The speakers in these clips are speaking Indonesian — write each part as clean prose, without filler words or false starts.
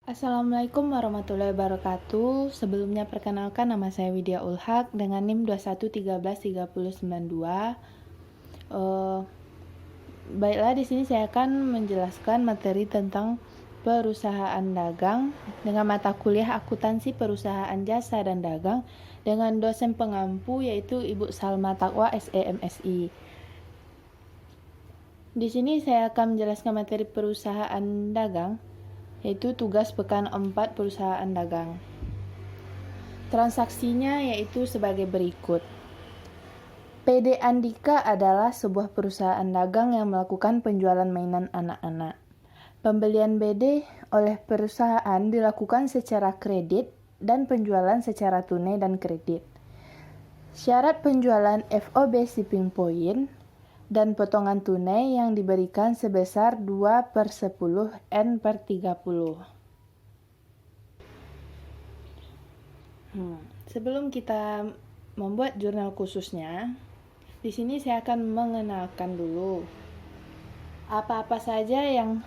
Assalamualaikum warahmatullahi wabarakatuh. Sebelumnya perkenalkan, nama saya Widya Ulhak dengan NIM 21133092. Baiklah, di sini saya akan menjelaskan materi tentang perusahaan dagang dengan mata kuliah akuntansi perusahaan jasa dan dagang dengan dosen pengampu yaitu Ibu Salma Taqwa SEMSI. Di sini saya akan menjelaskan materi perusahaan dagang, yaitu tugas pekan 4 perusahaan dagang. Transaksinya yaitu sebagai berikut. PD Andika adalah sebuah perusahaan dagang yang melakukan penjualan mainan anak-anak. Pembelian BD oleh perusahaan dilakukan secara kredit dan penjualan secara tunai dan kredit. Syarat penjualan FOB shipping point dan potongan tunai yang diberikan sebesar 2/10 N/30. Sebelum kita membuat jurnal khususnya, di sini saya akan mengenalkan dulu apa-apa saja yang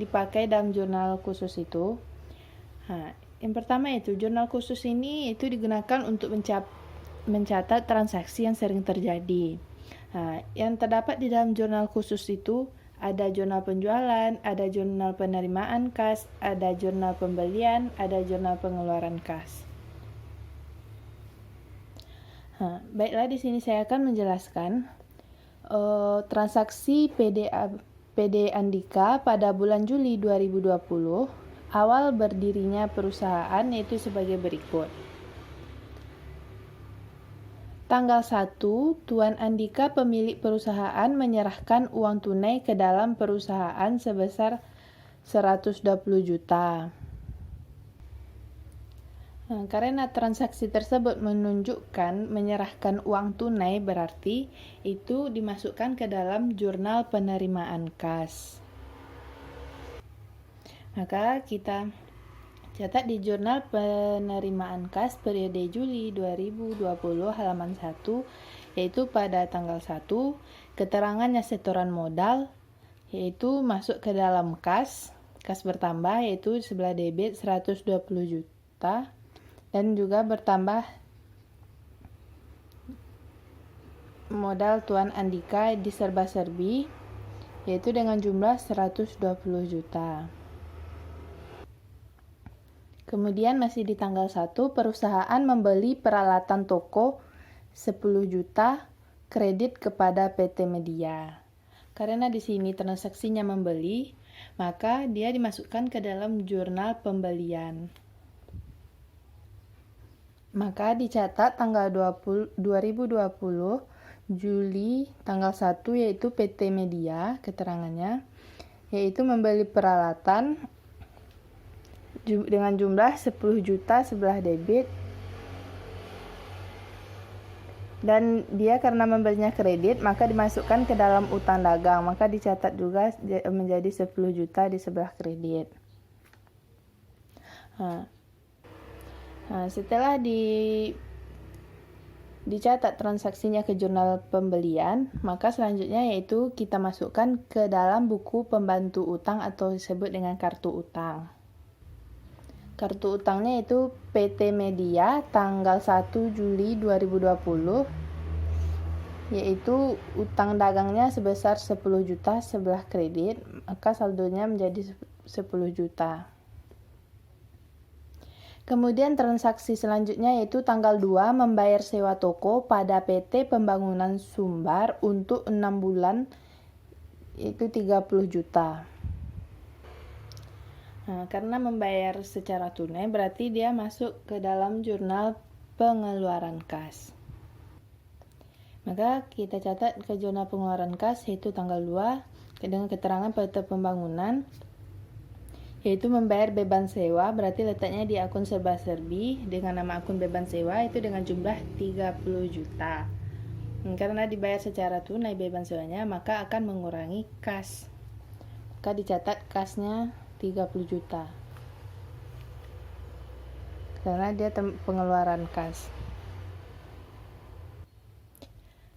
dipakai dalam jurnal khusus itu. Yang pertama itu jurnal khusus ini itu digunakan untuk mencatat transaksi yang sering terjadi. Yang terdapat di dalam jurnal khusus itu ada jurnal penjualan, ada jurnal penerimaan kas, ada jurnal pembelian, ada jurnal pengeluaran kas. Baiklah, di sini saya akan menjelaskan transaksi PD Andika pada bulan Juli 2020, awal berdirinya perusahaan, yaitu sebagai berikut. Tanggal 1, Tuan Andika pemilik perusahaan menyerahkan uang tunai ke dalam perusahaan sebesar 120 juta. Karena transaksi tersebut menunjukkan menyerahkan uang tunai, berarti itu dimasukkan ke dalam jurnal penerimaan kas. Maka kita catat di jurnal penerimaan kas periode Juli 2020 halaman 1, yaitu pada tanggal 1, keterangannya setoran modal, yaitu masuk ke dalam kas bertambah, yaitu sebelah debit 120 juta, dan juga bertambah modal Tuan Andika di serba-serbi, yaitu dengan jumlah 120 juta. Kemudian masih di tanggal 1, perusahaan membeli peralatan toko 10 juta kredit kepada PT Media. Karena di sini transaksinya membeli, maka dia dimasukkan ke dalam jurnal pembelian. Maka dicatat tanggal 2020 Juli tanggal 1, yaitu PT Media, keterangannya yaitu membeli peralatan dengan jumlah 10 juta sebelah debit, dan dia karena membelinya kredit maka dimasukkan ke dalam utang dagang, maka dicatat juga menjadi 10 juta di sebelah kredit. Setelah dicatat transaksinya ke jurnal pembelian, maka selanjutnya yaitu kita masukkan ke dalam buku pembantu utang atau disebut dengan kartu utang. Kartu utangnya itu PT Media tanggal 1 Juli 2020, yaitu utang dagangnya sebesar 10 juta sebelah kredit, maka saldonya menjadi 10 juta. Kemudian transaksi selanjutnya yaitu tanggal 2 membayar sewa toko pada PT Pembangunan Sumbar untuk 6 bulan, yaitu 30 juta. Karena membayar secara tunai berarti dia masuk ke dalam jurnal pengeluaran kas. Maka kita catat ke jurnal pengeluaran kas yaitu tanggal 2 dengan keterangan PT Pembangunan, yaitu membayar beban sewa, berarti letaknya di akun serba-serbi dengan nama akun beban sewa itu dengan jumlah 30 juta. Karena dibayar secara tunai beban sewanya, maka akan mengurangi kas. Maka dicatat kasnya 30 juta. Karena dia pengeluaran kas.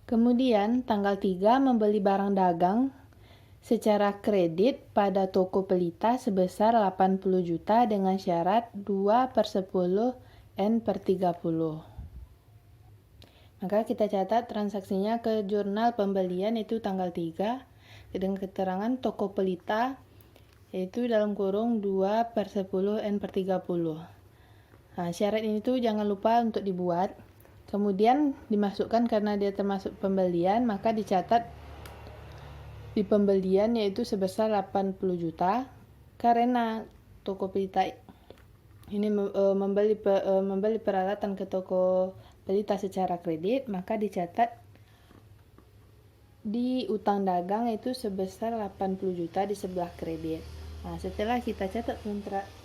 Kemudian tanggal 3 membeli barang dagang secara kredit pada toko pelita sebesar 80 juta dengan syarat 2/10 N/30. Maka kita catat transaksinya ke jurnal pembelian itu tanggal 3 dengan keterangan toko pelita yaitu dalam kurung 2/10 N/30. Nah, syarat ini tuh jangan lupa untuk dibuat. Kemudian dimasukkan karena dia termasuk pembelian, maka dicatat di pembelian yaitu sebesar 80 juta karena toko pelita ini membeli peralatan ke toko pelita secara kredit, maka dicatat di utang dagang itu sebesar 80 juta di sebelah kredit. Nah, setelah kita catat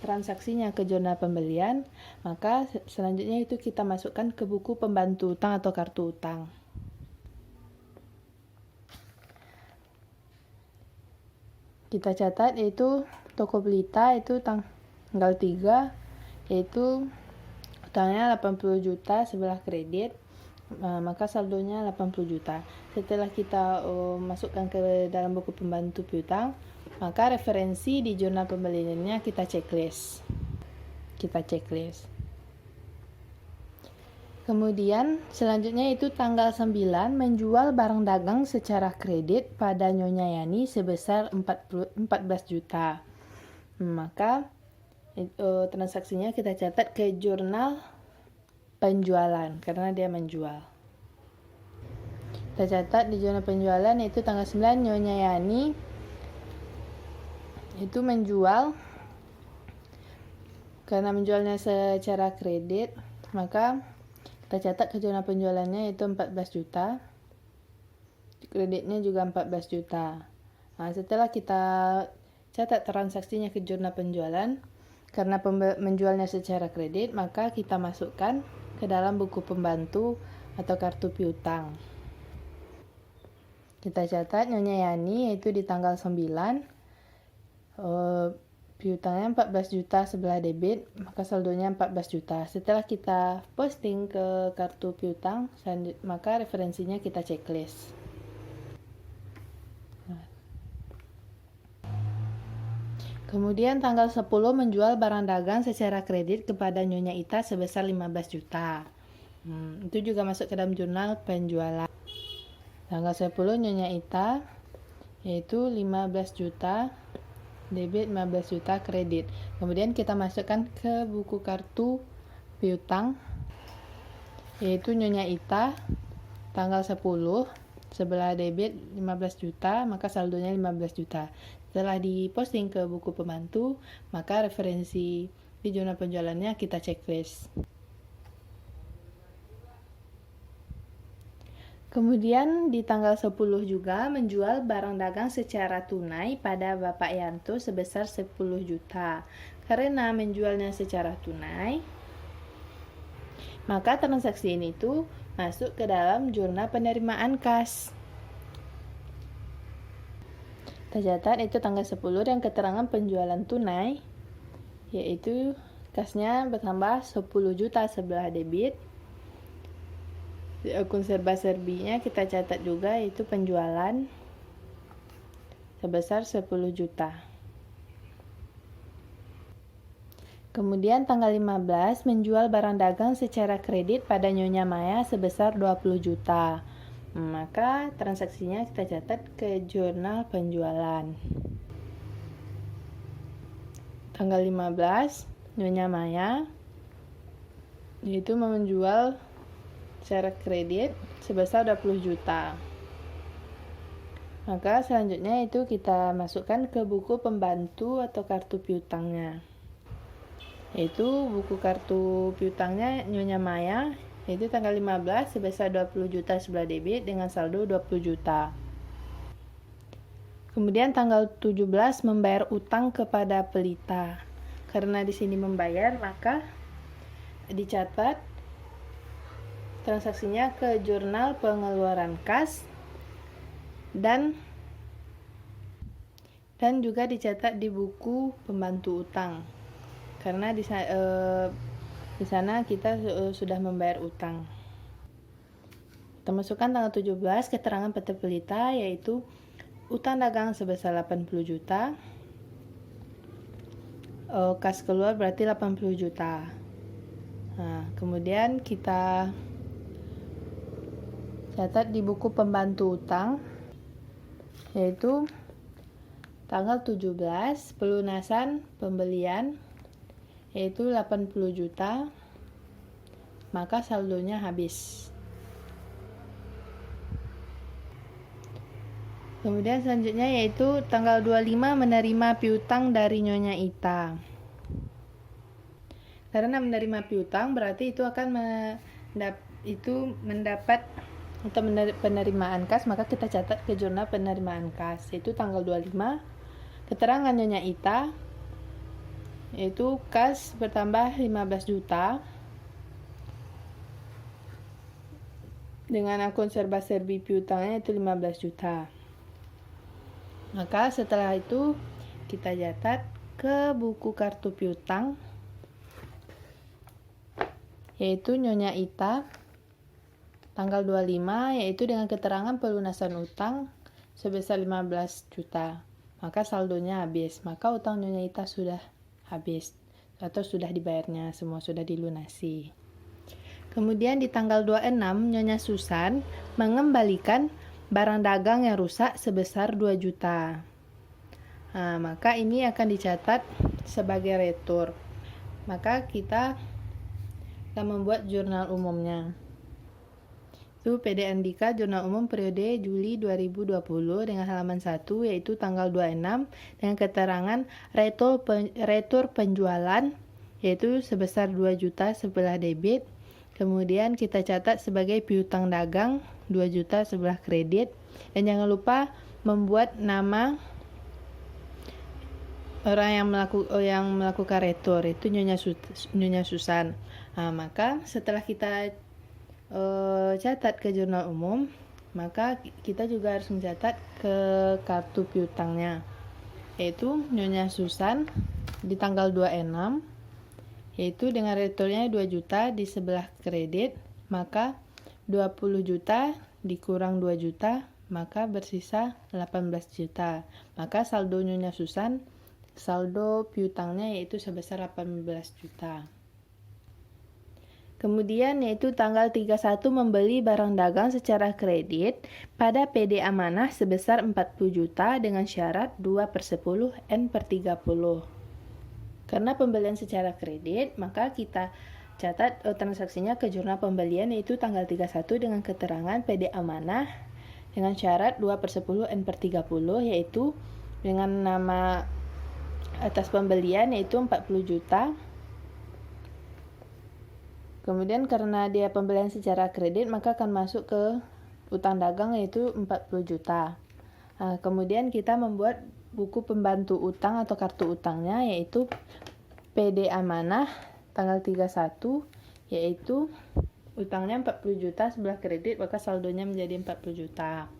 transaksinya ke jurnal pembelian, maka selanjutnya itu kita masukkan ke buku pembantu utang atau kartu utang. Kita catat yaitu toko pelita itu tanggal 3 yaitu utangnya 80 juta sebelah kredit, maka saldonya 80 juta. Setelah kita masukkan ke dalam buku pembantu piutang, maka referensi di jurnal pembeliannya kita checklist. Kemudian selanjutnya itu tanggal 9 menjual barang dagang secara kredit pada Nyonya Yani sebesar 14 juta. Maka transaksinya kita catat ke jurnal penjualan karena dia menjual. Kita catat di jurnal penjualan itu tanggal 9 Nyonya Yani itu menjual, karena menjualnya secara kredit, maka kita catat ke jurnal penjualannya itu 14 juta, kreditnya juga 14 juta. Nah, setelah kita catat transaksinya ke jurnal penjualan, karena menjualnya secara kredit, maka kita masukkan ke dalam buku pembantu atau kartu piutang. Kita catat Nyonya Yani yaitu di tanggal 9, piutangnya 14 juta sebelah debit, maka saldonya 14 juta. Setelah kita posting ke kartu piutang, maka referensinya kita checklist. Kemudian tanggal 10 menjual barang dagang secara kredit kepada Nyonya Ita sebesar 15 juta. Itu juga masuk ke dalam jurnal penjualan. Tanggal 10 Nyonya Ita yaitu 15 juta debit, 15 juta kredit. Kemudian kita masukkan ke buku kartu piutang yaitu Nyonya Ita tanggal 10 sebelah debit 15 juta, maka saldonya 15 juta. Setelah diposting ke buku pembantu, maka referensi di jurnal penjualannya kita checklist. Kemudian di tanggal 10 juga menjual barang dagang secara tunai pada Bapak Yanto sebesar 10 juta. Karena menjualnya secara tunai, maka transaksi ini tuh masuk ke dalam jurnal penerimaan kas. Kita catat itu tanggal 10 dan keterangan penjualan tunai, yaitu kasnya bertambah 10 juta sebelah debit. Di akun serba-serbinya kita catat juga yaitu penjualan sebesar 10 juta. Kemudian tanggal 15 menjual barang dagang secara kredit pada Nyonya Maya sebesar 20 juta. Maka transaksinya kita catat ke jurnal penjualan. Tanggal 15 Nyonya Maya yaitu menjual secara kredit sebesar 20 juta. Maka selanjutnya itu kita masukkan ke buku pembantu atau kartu piutangnya. Yaitu buku kartu piutangnya Nyonya Maya yaitu tanggal 15 sebesar 20 juta sebelah debit dengan saldo 20 juta. Kemudian tanggal 17 membayar utang kepada pelita. Karena di sini membayar, maka dicatat transaksinya ke jurnal pengeluaran kas dan juga dicatat di buku pembantu utang karena di sana kita sudah membayar utang. Kita masukkan tanggal 17 keterangan PT Pelita yaitu utang dagang sebesar 80 juta, kas keluar berarti 80 juta. Nah, kemudian kita catat di buku pembantu utang, yaitu tanggal 17 pelunasan pembelian, yaitu 80 juta, maka saldonya habis. Kemudian selanjutnya yaitu tanggal 25 menerima piutang dari Nyonya Ita. Karena menerima piutang berarti itu akan mendapat atau penerimaan kas, maka kita catat ke jurnal penerimaan kas, yaitu tanggal 25 keterangan Nyonya Ita, yaitu kas bertambah 15 juta dengan akun serba-serbi piutangnya itu 15 juta. Maka setelah itu kita catat ke buku kartu piutang, yaitu Nyonya Ita, tanggal 25, yaitu dengan keterangan pelunasan utang sebesar 15 juta. Maka saldonya habis, maka utang Nyonya Ita sudah habis atau sudah dibayarnya, semua sudah dilunasi. Kemudian di tanggal 26, Nyonya Susan mengembalikan barang dagang yang rusak sebesar 2 juta. Nah, maka ini akan dicatat sebagai retur. Maka kita akan membuat jurnal umumnya. Itu PD Andika Jurnal Umum periode Juli 2020 dengan halaman 1, yaitu tanggal 26 dengan keterangan retur penjualan, yaitu sebesar 2 juta sebelah debit. Kemudian kita catat sebagai piutang dagang 2 juta sebelah kredit. Dan jangan lupa membuat nama orang yang melakukan retur, itu Nyonya Susan. Nah, maka setelah kita catat ke jurnal umum, maka kita juga harus mencatat ke kartu piutangnya, yaitu Nyonya Susan di tanggal 26, yaitu dengan returnya 2 juta di sebelah kredit, maka 20 juta dikurang 2 juta, maka bersisa 18 juta. Maka saldo Nyonya Susan, saldo piutangnya yaitu sebesar 18 juta. Kemudian yaitu tanggal 31 membeli barang dagang secara kredit pada PD amanah sebesar 40 juta dengan syarat 2/10 N/30. Karena pembelian secara kredit, maka kita catat transaksinya ke jurnal pembelian, yaitu tanggal 31 dengan keterangan PD amanah dengan syarat 2/10 N/30, yaitu dengan nama atas pembelian yaitu 40 juta. Kemudian karena dia pembelian secara kredit, maka akan masuk ke utang dagang yaitu 40 juta. Nah, kemudian kita membuat buku pembantu utang atau kartu utangnya, yaitu PD amanah tanggal 31, yaitu utangnya 40 juta sebelah kredit, maka saldonya menjadi 40 juta.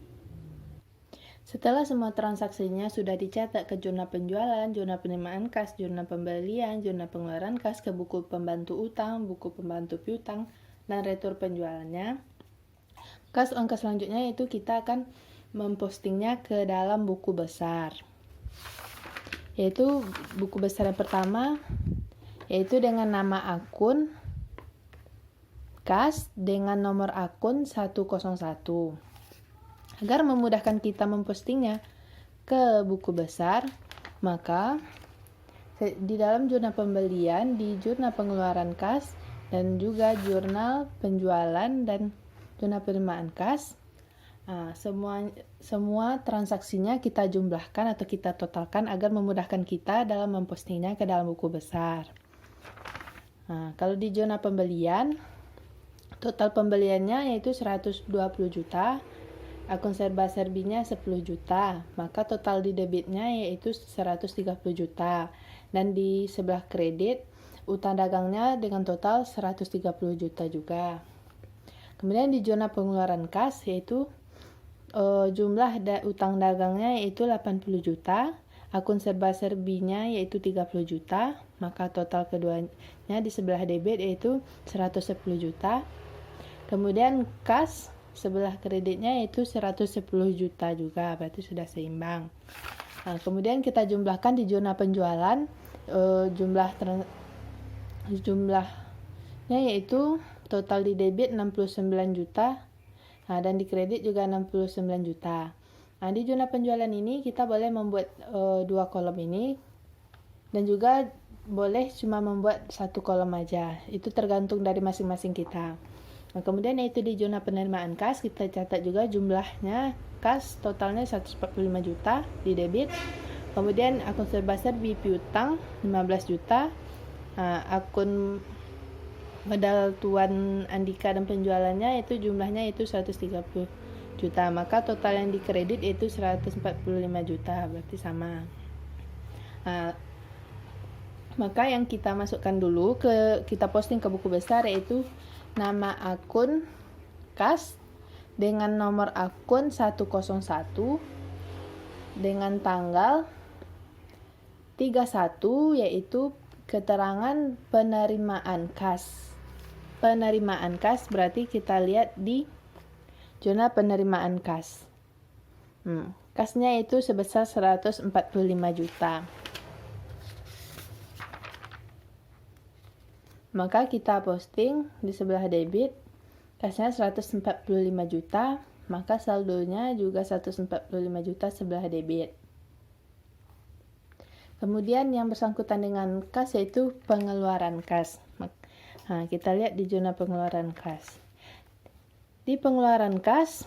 Setelah semua transaksinya sudah dicatat ke jurnal penjualan, jurnal penerimaan kas, jurnal pembelian, jurnal pengeluaran kas, ke buku pembantu utang, buku pembantu piutang, dan retur penjualannya, langkah selanjutnya itu kita akan mempostingnya ke dalam buku besar, yaitu buku besar yang pertama, yaitu dengan nama akun kas dengan nomor akun 101. Agar memudahkan kita mempostingnya ke buku besar, maka di dalam jurnal pembelian, di jurnal pengeluaran kas, dan juga jurnal penjualan dan jurnal penerimaan kas, semua transaksinya kita jumlahkan atau kita totalkan agar memudahkan kita dalam mempostingnya ke dalam buku besar. Kalau di jurnal pembelian, total pembeliannya yaitu 120 juta, akun serba-serbinya 10 juta, maka total di debitnya yaitu 130 juta. Dan di sebelah kredit, utang dagangnya dengan total 130 juta juga. Kemudian di jurnal pengeluaran kas, yaitu jumlah utang dagangnya yaitu 80 juta, akun serba-serbinya yaitu 30 juta, maka total keduanya di sebelah debit yaitu 110 juta. Kemudian kas sebelah kreditnya itu 110 juta juga, berarti sudah seimbang. Nah, kemudian kita jumlahkan di zona penjualan, jumlahnya yaitu total di debit 69 juta, nah, dan di kredit juga 69 juta. Nah, di zona penjualan ini kita boleh membuat dua kolom ini, dan juga boleh cuma membuat satu kolom aja, itu tergantung dari masing-masing kita. Nah, kemudian yaitu di zona penerimaan kas, kita catat juga jumlahnya kas totalnya 145 juta di debit. Kemudian akun sebesar B piutang 15 juta. Akun modal Tuan Andika dan penjualannya itu jumlahnya itu 130 juta. Maka total yang dikredit itu 145 juta, berarti sama. Maka yang kita masukkan dulu kita posting ke buku besar yaitu nama akun kas dengan nomor akun 101 dengan tanggal 31, yaitu keterangan penerimaan kas. Penerimaan kas berarti kita lihat di zona penerimaan kas. Kasnya itu sebesar 145 juta. Maka kita posting di sebelah debit, kasnya 145 juta, maka saldonya juga 145 juta sebelah debit. Kemudian yang bersangkutan dengan kas yaitu pengeluaran kas. Nah, kita lihat di zona pengeluaran kas. Di pengeluaran kas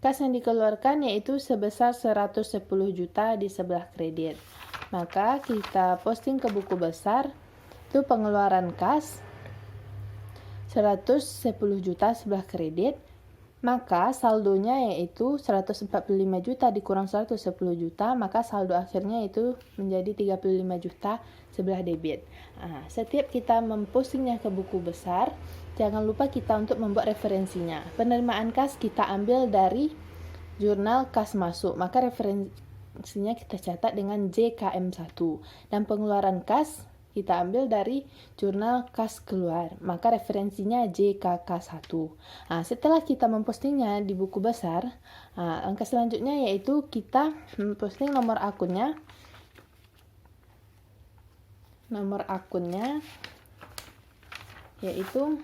yang dikeluarkan yaitu sebesar 110 juta di sebelah kredit. Maka kita posting ke buku besar, itu pengeluaran kas 110 juta sebelah kredit, maka saldonya yaitu 145 juta dikurang 110 juta, maka saldo akhirnya itu menjadi 35 juta sebelah debit. Setiap kita mempostingnya ke buku besar, jangan lupa kita untuk membuat referensinya. Penerimaan kas kita ambil dari jurnal kas masuk, maka referensinya kita catat dengan JKM1, dan pengeluaran kas kita ambil dari jurnal kas keluar, maka referensinya JKK1. Setelah kita mempostingnya di buku besar, langkah selanjutnya yaitu kita memposting nomor akunnya. Nomor akunnya yaitu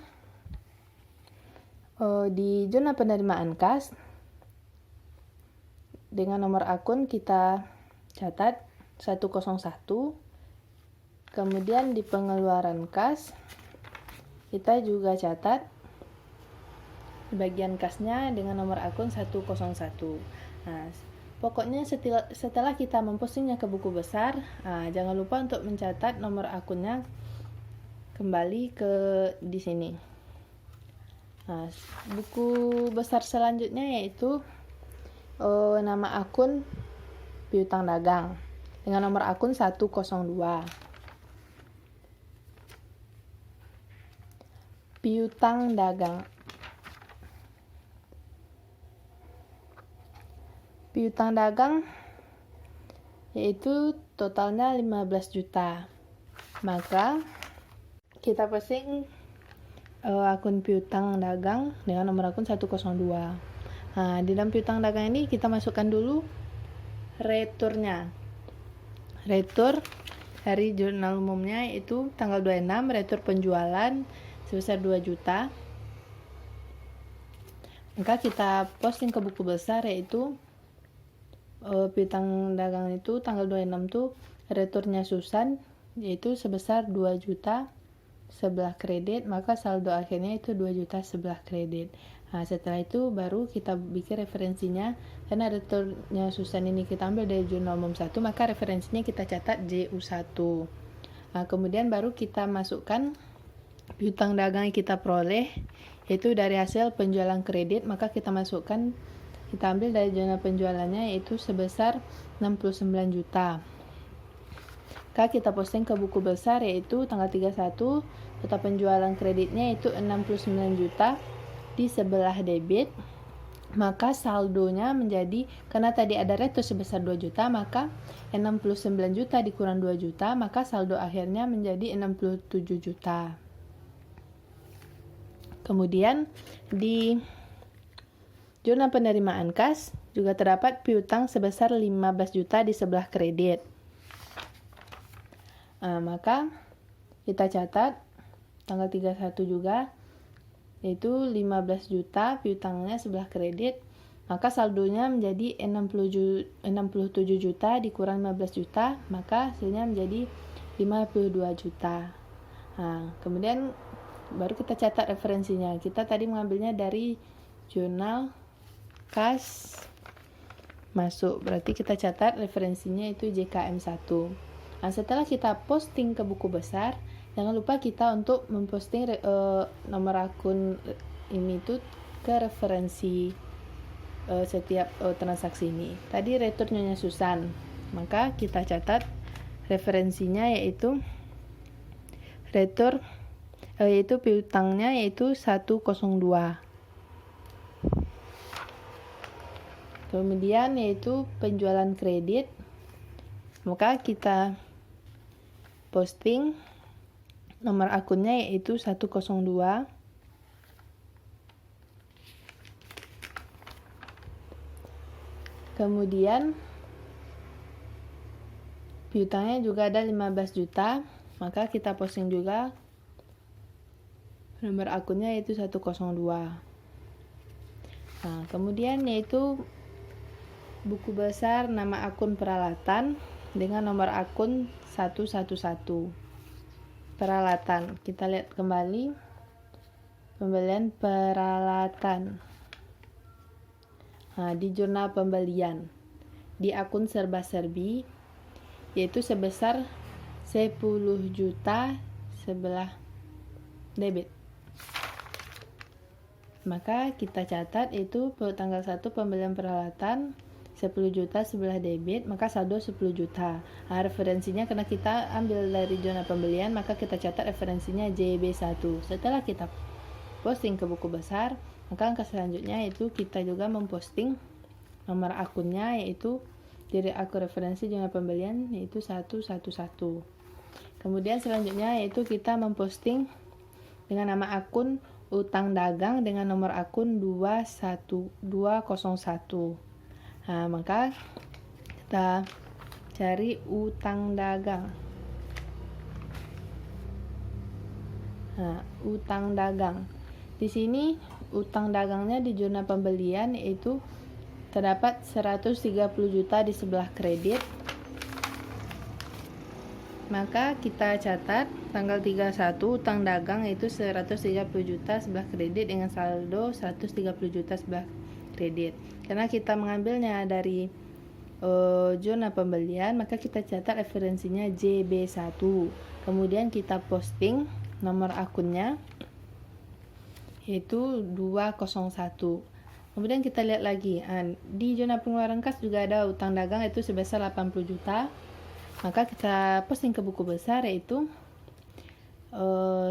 di zona penerimaan kas, dengan nomor akun kita catat 101. Kemudian di pengeluaran kas kita juga catat di bagian kasnya dengan nomor akun 101. Pokoknya setelah kita mempostingnya ke buku besar, jangan lupa untuk mencatat nomor akunnya kembali ke di sini. Buku besar selanjutnya yaitu nama akun piutang dagang dengan nomor akun 102. Piutang dagang. Piutang dagang yaitu totalnya 15 juta. Maka kita posting akun piutang dagang dengan nomor akun 102. Di dalam piutang dagang ini kita masukkan dulu returnya. Retur hari jurnal umumnya itu tanggal 26, retur penjualan sebesar 2 juta. Maka kita posting ke buku besar yaitu piutang dagang itu tanggal 26 tuh returnya Susan yaitu sebesar 2 juta sebelah kredit, maka saldo akhirnya itu 2 juta sebelah kredit. Setelah itu baru kita bikin referensinya, karena returnya Susan ini kita ambil dari jurnal umum 1, maka referensinya kita catat JU1. Kemudian baru kita masukkan piutang dagang yang kita peroleh yaitu dari hasil penjualan kredit, maka kita masukkan, kita ambil dari jurnal penjualannya yaitu sebesar 69 juta. Maka kita posting ke buku besar yaitu tanggal 31, total penjualan kreditnya itu 69 juta di sebelah debit, maka saldonya menjadi, karena tadi ada retur sebesar 2 juta, maka 69 juta dikurang 2 juta, maka saldo akhirnya menjadi 67 juta. Kemudian di jurnal penerimaan kas juga terdapat piutang sebesar 15 juta di sebelah kredit. Maka kita catat tanggal 31 juga, yaitu 15 juta piutangnya sebelah kredit, maka saldonya menjadi 67 juta dikurang 15 juta, maka hasilnya menjadi 52 juta. Kemudian baru kita catat referensinya. Kita tadi mengambilnya dari jurnal kas masuk, berarti kita catat referensinya itu JKM1. Setelah kita posting ke buku besar, jangan lupa kita untuk memposting nomor akun ini tuh ke referensi setiap transaksi ini. Tadi retur Nyonya Susan, maka kita catat referensinya yaitu retur yaitu piutangnya yaitu 102. Kemudian yaitu penjualan kredit, maka kita posting nomor akunnya yaitu 102. Kemudian piutangnya juga ada 15 juta, maka kita posting juga nomor akunnya yaitu 102. Kemudian yaitu buku besar nama akun peralatan dengan nomor akun 111. Peralatan, kita lihat kembali pembelian peralatan. Di jurnal pembelian di akun serba-serbi yaitu sebesar 10 juta sebelah debit. Maka kita catat itu tanggal 1 pembelian peralatan 10 juta sebelah debit, maka saldo 10 juta. Referensinya karena kita ambil dari jurnal pembelian, maka kita catat referensinya JB1. Setelah kita posting ke buku besar, maka langkah selanjutnya itu kita juga memposting nomor akunnya yaitu dari akun referensi jurnal pembelian yaitu 111. Kemudian selanjutnya yaitu kita memposting dengan nama akun utang dagang dengan nomor akun 201. Maka kita cari utang dagang. Utang dagang. Di sini utang dagangnya di jurnal pembelian yaitu terdapat 130 juta di sebelah kredit. Maka kita catat tanggal 31 utang dagang yaitu 130 juta sebelah kredit dengan saldo 130 juta sebelah kredit. Karena kita mengambilnya dari jurnal pembelian, maka kita catat referensinya JB1. Kemudian kita posting nomor akunnya yaitu 201. Kemudian kita lihat lagi di jurnal pengeluaran kas juga ada utang dagang yaitu sebesar 80 juta. Maka kita posting ke buku besar yaitu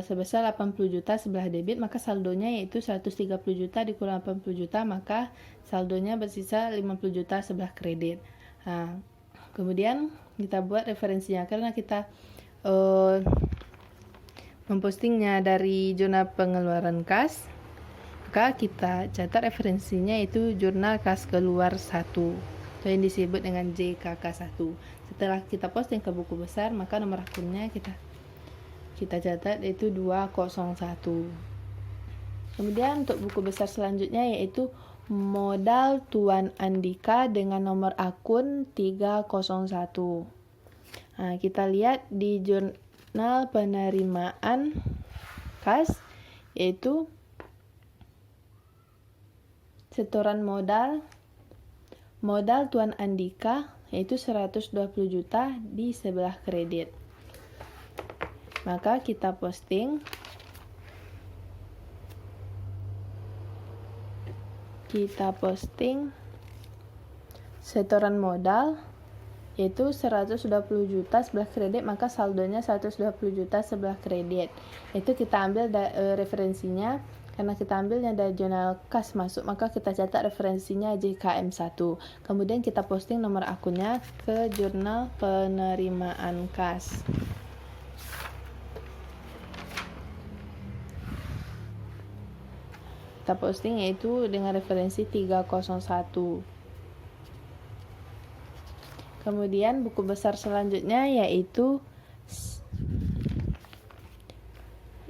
sebesar 80 juta sebelah debit, maka saldonya yaitu 130 juta dikurang 80 juta, maka saldonya bersisa 50 juta sebelah kredit. Kemudian kita buat referensinya karena kita mempostingnya dari jurnal pengeluaran kas, maka kita catat referensinya itu jurnal kas keluar 1 atau yang disebut dengan JKK1. Setelah kita posting ke buku besar, maka nomor akunnya kita catat yaitu 201. Kemudian untuk buku besar selanjutnya yaitu modal Tuan Andika dengan nomor akun 301. Kita lihat di jurnal penerimaan kas yaitu setoran modal Tuan Andika yaitu 120 juta di sebelah kredit. Maka kita posting setoran modal yaitu 120 juta sebelah kredit, maka saldonya 120 juta sebelah kredit. Itu kita ambil referensinya karena kita ambilnya dari jurnal kas masuk, maka kita catat referensinya JKM1. Kemudian kita posting nomor akunnya ke jurnal penerimaan kas. kita posting yaitu dengan referensi 301. Kemudian buku besar selanjutnya yaitu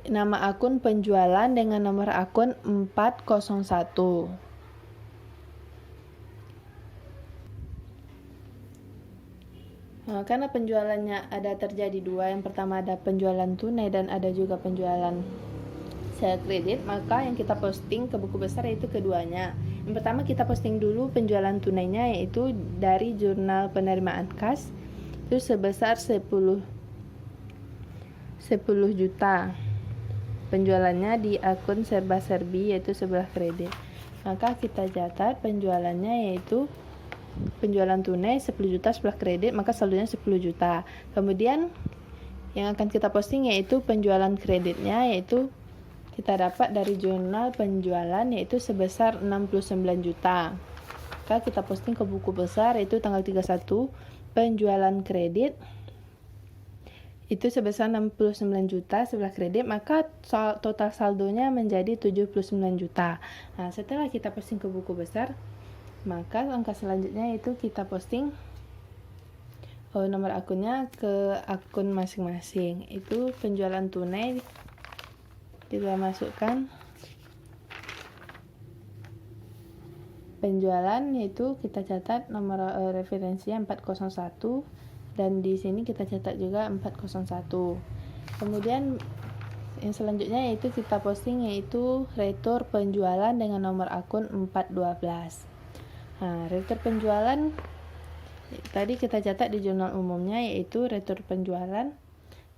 nama akun penjualan dengan nomor akun 401. Karena penjualannya ada terjadi dua, yang pertama ada penjualan tunai dan ada juga penjualan kredit, maka yang kita posting ke buku besar yaitu keduanya. Yang pertama kita posting dulu penjualan tunainya yaitu dari jurnal penerimaan kas itu sebesar 10 juta. Penjualannya di akun serba serbi yaitu sebelah kredit. Maka kita catat penjualannya yaitu penjualan tunai 10 juta sebelah kredit, maka saldonya 10 juta. Kemudian yang akan kita posting yaitu penjualan kreditnya yaitu kita dapat dari jurnal penjualan yaitu sebesar 69 juta. Maka kita posting ke buku besar yaitu tanggal 31 penjualan kredit itu sebesar 69 juta sebelah kredit, maka total saldonya menjadi 79 juta. Nah, setelah kita posting ke buku besar, maka langkah selanjutnya itu kita posting nomor akunnya ke akun masing-masing. Itu penjualan tunai kita masukkan penjualan yaitu kita catat nomor referensinya 401 dan di sini kita catat juga 401. Kemudian yang selanjutnya yaitu kita posting yaitu retur penjualan dengan nomor akun 412. Nah, retur penjualan tadi kita catat di jurnal umumnya yaitu retur penjualan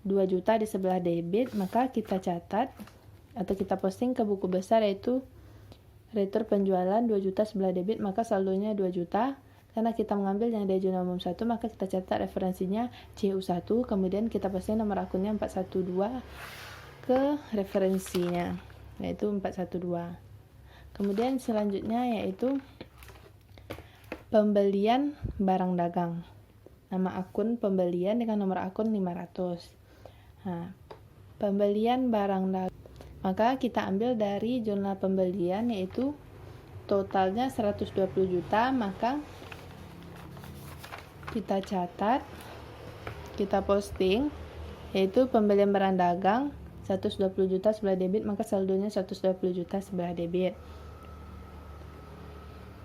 2 juta di sebelah debit, maka kita catat atau kita posting ke buku besar yaitu retur penjualan 2 juta sebelah debit, maka saldonya 2 juta. Karena kita mengambil yang dari jurnal umum 1, maka kita catat referensinya CU1, kemudian kita posting nomor akunnya 412 ke referensinya yaitu 412. Kemudian selanjutnya yaitu pembelian barang dagang. Nama akun pembelian dengan nomor akun 500. Nah, pembelian barang dagang. Maka kita ambil dari jurnal pembelian yaitu totalnya 120 juta, maka kita catat, kita posting yaitu pembelian barang dagang 120 juta sebelah debit, maka saldonya 120 juta sebelah debit.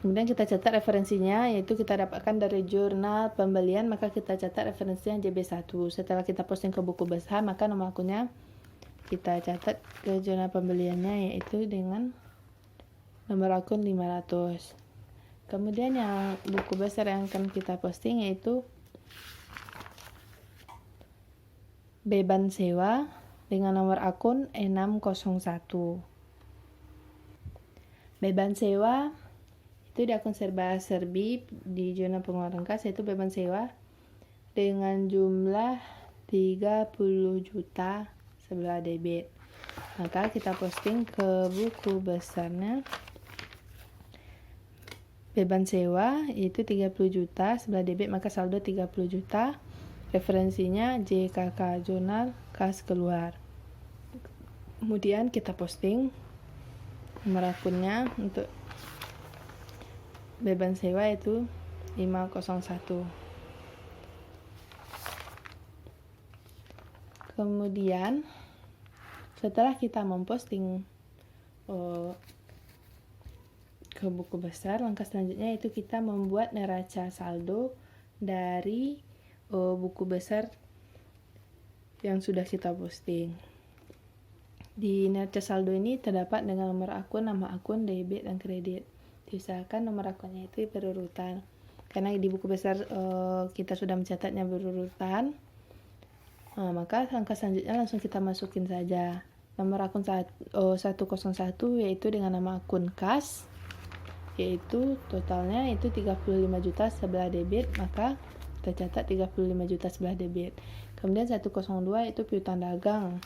Kemudian kita catat referensinya yaitu kita dapatkan dari jurnal pembelian, maka kita catat referensinya JB1. Setelah kita posting ke buku besar, maka nomor akunnya kita catat ke jurnal pembeliannya yaitu dengan nomor akun 500. Kemudian yang buku besar yang akan kita posting yaitu beban sewa dengan nomor akun 601. Beban sewa itu di akun serba serbi di jurnal pengeluaran kas yaitu beban sewa dengan jumlah 30 juta sebelah debit. Maka kita posting ke buku besarnya beban sewa itu 30 juta sebelah debit, maka saldo 30 juta. Referensinya JKK jurnal kas keluar. Kemudian kita posting nomor akunnya untuk beban sewa itu 501. Kemudian setelah kita memposting ke buku besar, langkah selanjutnya itu kita membuat neraca saldo dari buku besar yang sudah kita posting. Di neraca saldo ini terdapat dengan nomor akun, nama akun, debit, dan kredit. Diusahakan nomor akunnya itu berurutan. Karena di buku besar kita sudah mencatatnya berurutan, maka langkah selanjutnya langsung kita masukin saja. Nomor akun 101 yaitu dengan nama akun kas, yaitu totalnya itu 35 juta sebelah debit, maka kita catat 35 juta sebelah debit. Kemudian 102 itu piutang dagang.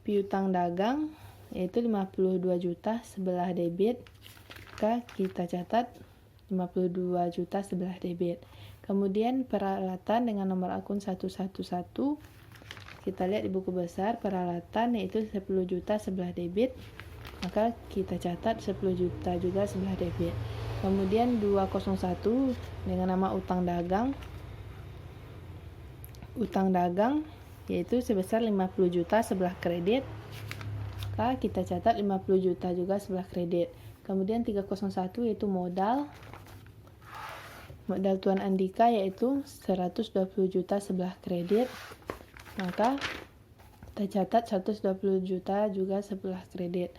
Piutang dagang yaitu 52 juta sebelah debit, maka kita catat 52 juta sebelah debit. Kemudian peralatan dengan nomor akun 111, kita lihat di buku besar peralatan yaitu 10 juta sebelah debit, maka kita catat 10 juta juga sebelah debit. Kemudian 201 dengan nama utang dagang yaitu sebesar 50 juta sebelah kredit, maka kita catat 50 juta juga sebelah kredit. Kemudian 301 yaitu modal Tuan Andika yaitu 120 juta sebelah kredit, maka kita catat 120 juta juga sebelah kredit.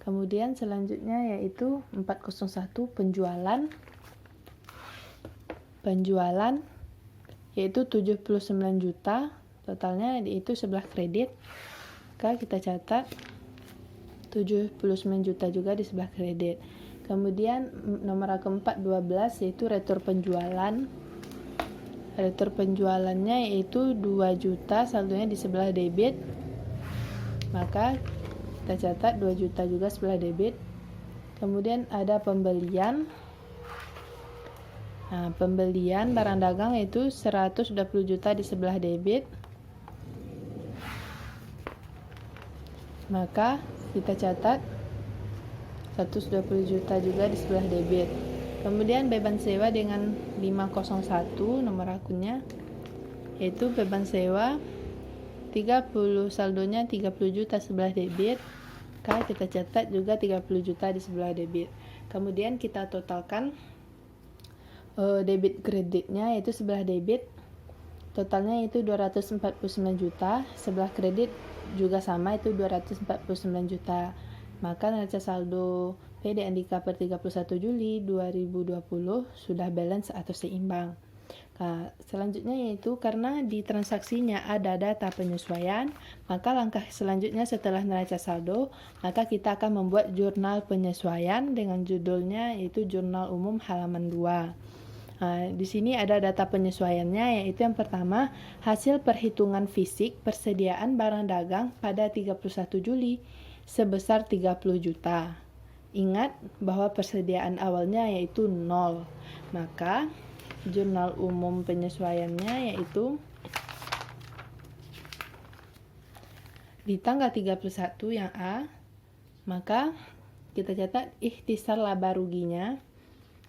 Kemudian selanjutnya yaitu 401 penjualan yaitu 79 juta, totalnya yaitu sebelah kredit, maka kita catat 79 juta juga di sebelah kredit. Kemudian nomor keempat 12 yaitu retur penjualannya yaitu 2 juta, saldonya di sebelah debit, maka kita catat 2 juta juga sebelah debit. Kemudian ada pembelian barang dagang yaitu 120 juta di sebelah debit, maka kita catat 120 juta juga di sebelah debit. Kemudian beban sewa dengan 501 nomor akunnya yaitu beban sewa 30, saldonya 30 juta sebelah debit, maka kita catat juga 30 juta di sebelah debit. Kemudian kita totalkan debit kreditnya yaitu sebelah debit totalnya itu 249 juta, sebelah kredit juga sama itu 249 juta. Maka neraca saldo PD Andika per 31 Juli 2020 sudah balance atau seimbang. Nah, selanjutnya yaitu karena di transaksinya ada data penyesuaian, maka langkah selanjutnya setelah neraca saldo, maka kita akan membuat jurnal penyesuaian dengan judulnya yaitu Jurnal Umum halaman 2. Nah, di sini ada data penyesuaiannya, yaitu yang pertama, hasil perhitungan fisik persediaan barang dagang pada 31 Juli sebesar 30 juta. Ingat bahwa persediaan awalnya yaitu 0. Maka jurnal umum penyesuaiannya yaitu di tanggal 31 yang A, maka kita catat ikhtisar laba ruginya,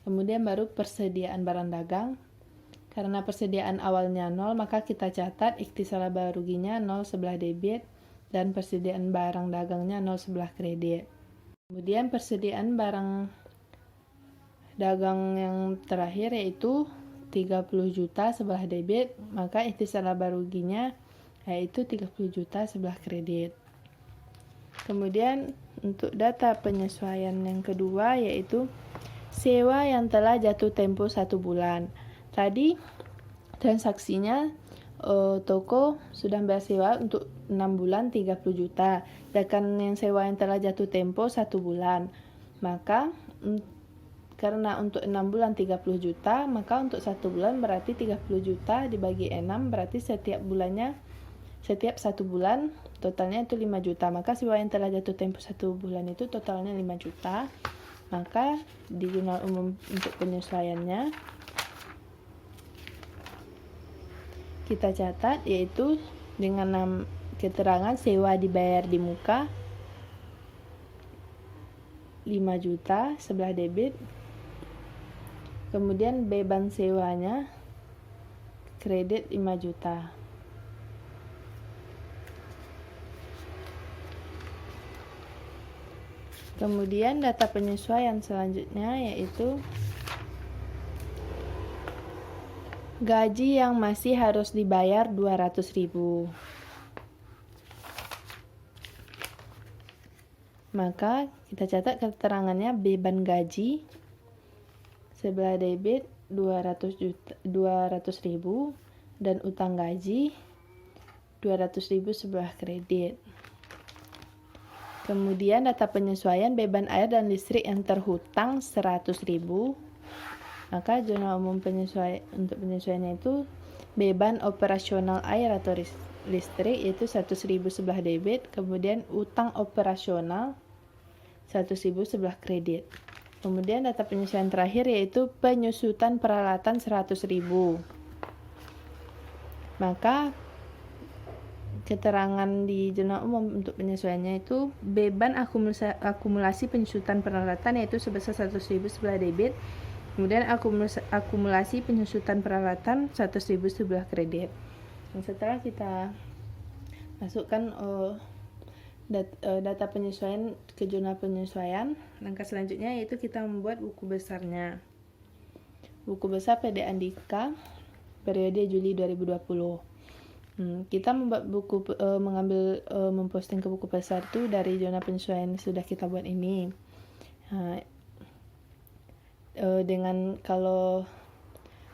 kemudian baru persediaan barang dagang. Karena persediaan awalnya 0, maka kita catat ikhtisar laba ruginya 0 sebelah debit dan persediaan barang dagangnya 0 sebelah kredit. Kemudian persediaan barang dagang yang terakhir yaitu 30 juta sebelah debit, maka ikhtisar laba ruginya yaitu 30 juta sebelah kredit. Kemudian untuk data penyesuaian yang kedua yaitu sewa yang telah jatuh tempo 1 bulan. Tadi transaksinya toko sudah bayar sewa untuk 6 bulan 30 juta. Sedangkan yang sewa yang telah jatuh tempo 1 bulan. Maka karena untuk 6 bulan 30 juta, maka untuk 1 bulan berarti 30 juta dibagi 6, berarti setiap 1 bulan totalnya itu 5 juta. Maka sewa yang telah jatuh tempo 1 bulan itu totalnya 5 juta. Maka di jurnal umum untuk penyesuaiannya kita catat yaitu dengan keterangan sewa dibayar di muka 5 juta sebelah debit, kemudian beban sewanya kredit 5 juta. Kemudian data penyesuaian selanjutnya yaitu gaji yang masih harus dibayar 200.000. Maka kita catat keterangannya beban gaji sebelah debit 200.000 dan utang gaji 200.000 sebelah kredit. Kemudian data penyesuaian beban air dan listrik yang terhutang 100.000. Maka jurnal umum untuk penyesuaiannya itu beban operasional air atau listrik yaitu 100.000 sebelah debit, kemudian utang operasional 100.000 sebelah kredit. Kemudian data penyesuaian terakhir yaitu penyusutan peralatan 100.000. Maka keterangan di jurnal umum untuk penyesuaiannya itu beban akumulasi penyusutan peralatan yaitu sebesar 100.000 sebelah debit. Kemudian akumulasi penyusutan peralatan 100.000 sebelah kredit. Dan setelah kita masukkan data penyesuaian ke jurnal penyesuaian, langkah selanjutnya yaitu kita membuat buku besarnya. Buku besar PD Andika periode Juli 2020. Kita membuat buku memposting ke buku besar itu dari jurnal penyesuaian yang sudah kita buat ini. Dengan kalau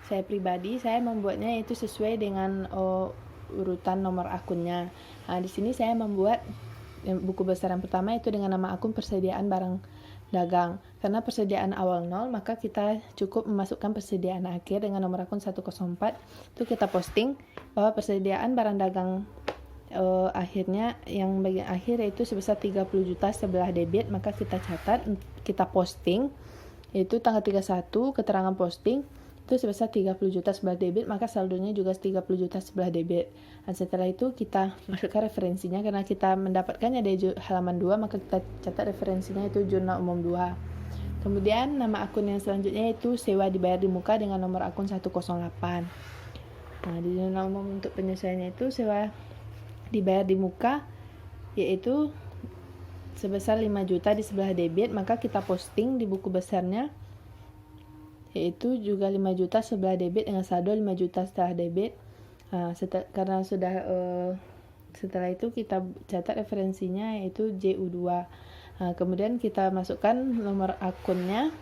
saya pribadi, saya membuatnya itu sesuai dengan urutan nomor akunnya. Di sini saya membuat buku besar yang pertama itu dengan nama akun persediaan barang dagang. Karena persediaan awal 0, maka kita cukup memasukkan persediaan akhir dengan nomor akun 104. Itu kita posting bahwa persediaan barang dagang akhirnya yang bagian akhir yaitu sebesar 30 juta sebelah debit, maka kita catat, kita posting yaitu tanggal 31, keterangan posting itu sebesar 30 juta sebelah debit, maka saldonya juga 30 juta sebelah debit. Dan setelah itu kita masukkan referensinya, karena kita mendapatkannya dari halaman 2, maka kita catat referensinya itu jurnal umum 2. Kemudian nama akun yang selanjutnya itu sewa dibayar di muka dengan nomor akun 108. Di jurnal umum untuk penyesuaiannya itu sewa dibayar di muka yaitu sebesar 5 juta di sebelah debit, maka kita posting di buku besarnya yaitu juga 5 juta sebelah debit dengan saldo 5 juta setelah debit. Karena sudah setelah itu kita catat referensinya yaitu JU2. Kemudian kita masukkan nomor akunnya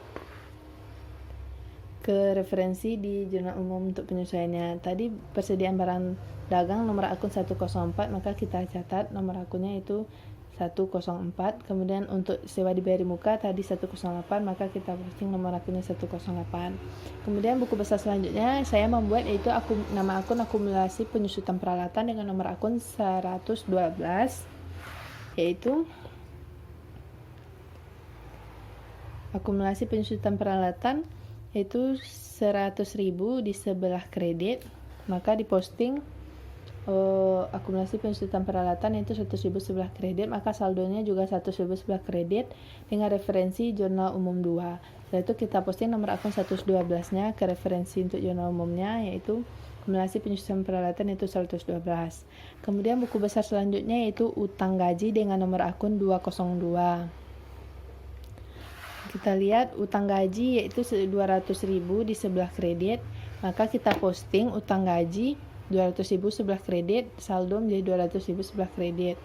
ke referensi di jurnal umum untuk penyesuaiannya. Tadi persediaan barang dagang nomor akun 104, maka kita catat nomor akunnya itu 104. Kemudian untuk sewa dibayar di muka tadi 108, maka kita posting nomor akunnya 108. Kemudian buku besar selanjutnya saya membuat yaitu nama akun akumulasi penyusutan peralatan dengan nomor akun 112, yaitu akumulasi penyusutan peralatan yaitu 100.000 di sebelah kredit, maka diposting akumulasi penyusutan peralatan itu 100.000 sebelah kredit, maka saldonya juga 100.000 sebelah kredit dengan referensi jurnal umum 2. Setelah itu kita posting nomor akun 112 nya ke referensi untuk jurnal umumnya yaitu akumulasi penyusutan peralatan itu 112. Kemudian buku besar selanjutnya yaitu utang gaji dengan nomor akun 202. Kita lihat utang gaji yaitu 200.000 di sebelah kredit, maka kita posting utang gaji 200.000 sebelah kredit, saldo menjadi 200.000 sebelah kredit.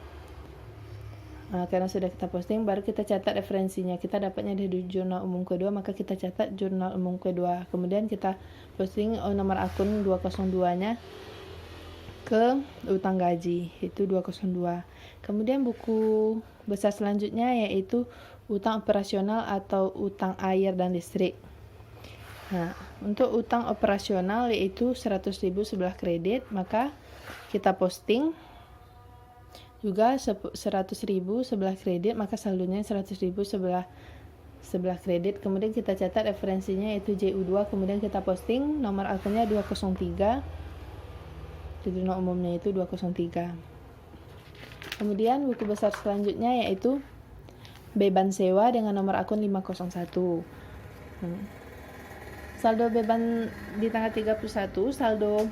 Karena sudah kita posting, baru kita catat referensinya. Kita dapatnya dari jurnal umum kedua, maka kita catat jurnal umum kedua. Kemudian kita posting nomor akun 202 nya ke utang gaji, itu 202. Kemudian buku besar selanjutnya yaitu utang operasional atau utang air dan listrik. Untuk utang operasional yaitu 100.000 sebelah kredit, maka kita posting juga 100.000 sebelah kredit, maka saldonya 100.000 sebelah kredit. Kemudian kita catat referensinya yaitu JU2, kemudian kita posting nomor akunnya 203, jurnal umumnya itu 203. Kemudian buku besar selanjutnya yaitu beban sewa dengan nomor akun 501. Saldo beban di tanggal 31, saldo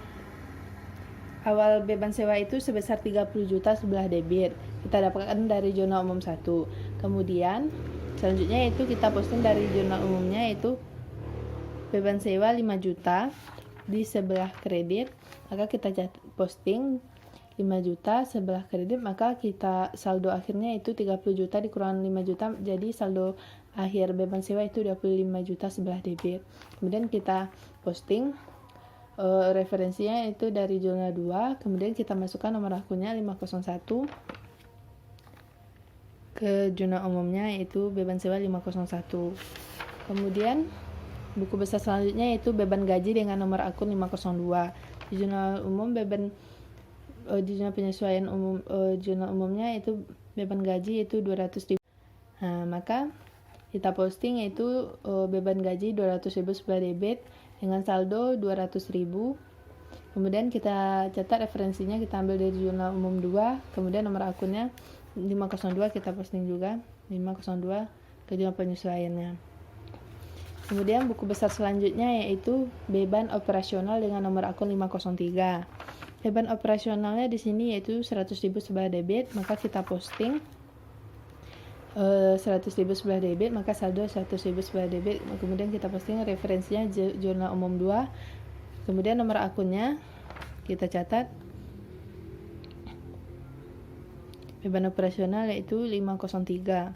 awal beban sewa itu sebesar 30 juta sebelah debit. Kita dapatkan dari jurnal umum 1. Kemudian selanjutnya itu kita posting dari jurnal umumnya yaitu beban sewa 5 juta di sebelah kredit, maka kita posting 5 juta sebelah kredit, maka kita saldo akhirnya itu 30 juta dikurang 5 juta, jadi saldo akhir beban sewa itu 25 juta sebelah debit. Kemudian kita posting referensinya itu dari jurnal 2, kemudian kita masukkan nomor akunnya 501 ke jurnal umumnya yaitu beban sewa 501. Kemudian buku besar selanjutnya yaitu beban gaji dengan nomor akun 502. Di jurnal umum di jurnal penyesuaian umum jurnal umumnya itu beban gaji itu 200.000. Maka kita posting yaitu beban gaji 200.000 sebelah debit dengan saldo 200.000. Kemudian kita catat referensinya, kita ambil dari jurnal umum 2, kemudian nomor akunnya 502 kita posting juga, 502 ke jurnal penyesuaiannya. Kemudian buku besar selanjutnya yaitu beban operasional dengan nomor akun 503. Beban operasionalnya di sini yaitu 100.000 sebelah debit, maka kita posting 100.000 sebelah debit, maka saldo 100.000 sebelah debit. Kemudian kita posting referensinya jurnal umum 2. Kemudian nomor akunnya kita catat, beban operasional yaitu 503.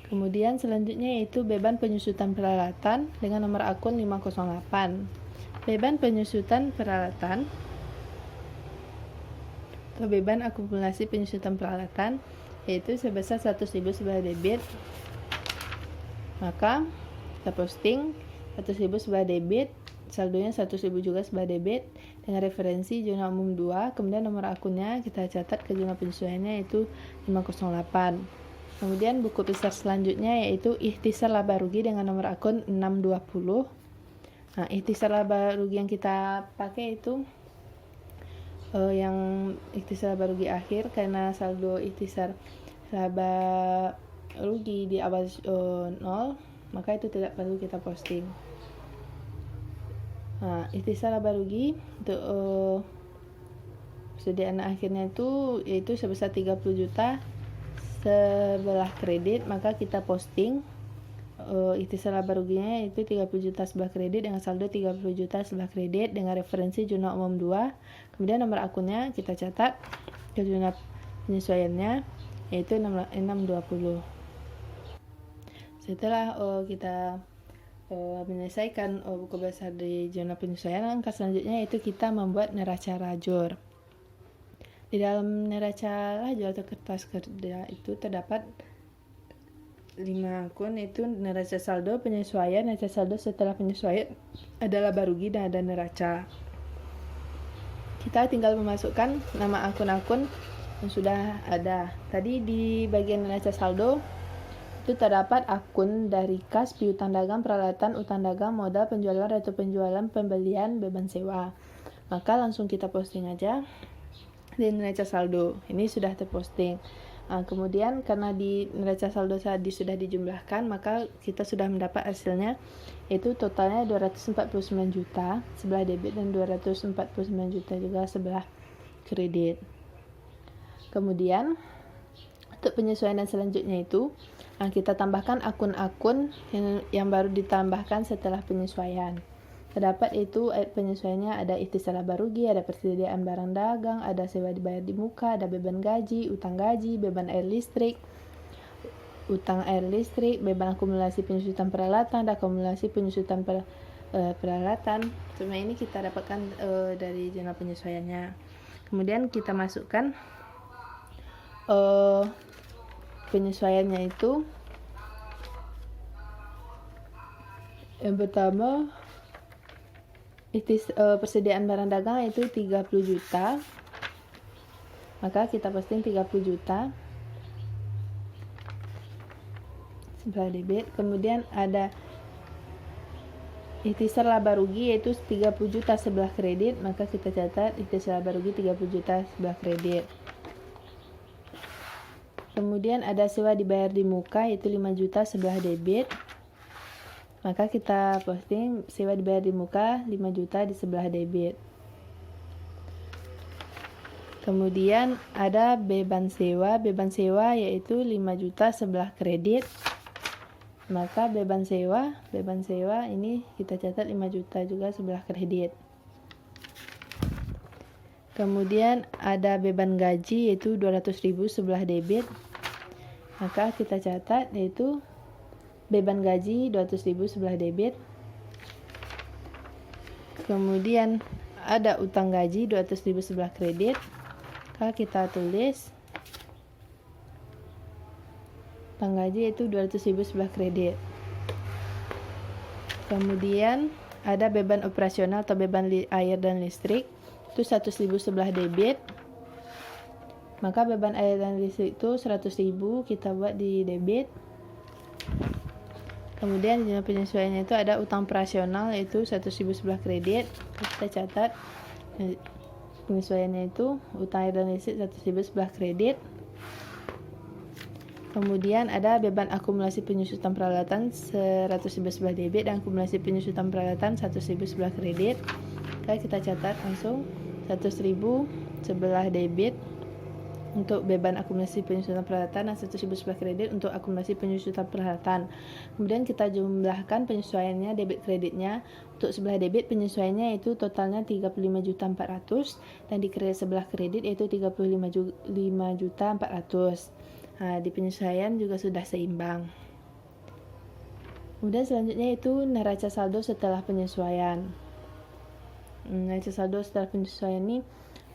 Kemudian selanjutnya yaitu beban penyusutan peralatan dengan nomor akun 508. Beban penyusutan peralatan atau beban akumulasi penyusutan peralatan yaitu sebesar 100.000 sebelah debit, maka kita posting 100.000 sebelah debit, saldonya 100.000 juga sebelah debit dengan referensi jurnal umum 2. Kemudian nomor akunnya kita catat ke jurnal penyesuaiannya yaitu 508. Kemudian buku besar selanjutnya yaitu ikhtisar laba rugi dengan nomor akun 620. Nah, ikhtisar laba rugi yang kita pakai itu yang ikhtisar laba rugi akhir, karena saldo ikhtisar laba rugi di awal 0, maka itu tidak perlu kita posting. Nah, ikhtisar laba rugi untuk persediaan akhirnya itu yaitu sebesar 30 juta sebelah kredit, maka kita posting ikhtisar laba ruginya itu 30 juta sebelah kredit dengan saldo 30 juta sebelah kredit dengan referensi jurnal umum 2. Kemudian nomor akunnya kita catat ke jurnal penyesuaiannya yaitu 620. Setelah kita menyelesaikan buku besar di jurnal penyesuaian, langkah selanjutnya yaitu kita membuat neraca lajur. Di dalam neraca lajur atau kertas kerja itu terdapat 5 akun, yaitu neraca saldo, penyesuaian, neraca saldo setelah penyesuaian, ada laba rugi, dan ada neraca. Kita tinggal memasukkan nama akun-akun yang sudah ada. Tadi di bagian neraca saldo itu terdapat akun dari kas, piutang dagang, peralatan, utang dagang, modal, penjualan, retu penjualan, pembelian, beban sewa. Maka langsung kita posting aja di neraca saldo. Ini sudah terposting. Nah, kemudian karena di neraca saldo tadi sudah dijumlahkan, maka kita sudah mendapat hasilnya yaitu totalnya 249 juta sebelah debit dan 249 juta juga sebelah kredit. Kemudian untuk penyesuaian selanjutnya itu kita tambahkan akun-akun yang baru ditambahkan setelah penyesuaian. Terdapat itu penyesuaiannya ada ikhtisar laba rugi, ada persediaan barang dagang, ada sewa dibayar di muka, ada beban gaji, utang gaji, beban air listrik, utang air listrik, beban akumulasi penyusutan peralatan, ada akumulasi penyusutan peralatan. Semua ini kita dapatkan dari jurnal penyesuaiannya. Kemudian kita masukkan penyesuaiannya itu yang pertama persediaan barang dagang itu 30 juta, maka kita posting 30 juta sebelah debit. Kemudian ada ikhtisar laba rugi yaitu 30 juta sebelah kredit, maka kita catat ikhtisar laba rugi 30 juta sebelah kredit. Kemudian ada sewa dibayar di muka yaitu 5 juta sebelah debit, maka kita posting sewa dibayar di muka 5 juta di sebelah debit. Kemudian ada beban sewa yaitu 5 juta sebelah kredit, maka beban sewa ini kita catat 5 juta juga sebelah kredit. Kemudian ada beban gaji yaitu 200.000 sebelah debit, maka kita catat yaitu beban gaji 200.000 sebelah debit. Kemudian ada utang gaji 200.000 sebelah kredit, maka kita tulis utang gaji yaitu 200.000 sebelah kredit. Kemudian ada beban operasional atau beban air dan listrik itu 100.000 sebelah debit, maka beban air dan listrik itu 100.000 kita buat di debit. Kemudian jurnal penyesuaiannya itu ada utang operasional yaitu 100.000 sebelah kredit, kita catat Penyesuaiannya itu utang air dan listrik 100.000 sebelah kredit. Kemudian ada beban akumulasi penyusutan peralatan 100.000 sebelah debit dan akumulasi penyusutan peralatan 100.000 sebelah kredit. Kita catat langsung 100.000 sebelah debit untuk beban akumulasi penyusutan peralatan dan 100.000 sebelah kredit untuk akumulasi penyusutan peralatan. Kemudian kita jumlahkan penyesuaiannya debit kreditnya. Untuk sebelah debit penyesuaiannya itu totalnya 35.400 dan di kredit sebelah kredit yaitu 35.400. Di penyesuaian juga sudah seimbang. Kemudian selanjutnya itu neraca saldo setelah penyesuaian. Neraca saldo setelah penyesuaian ini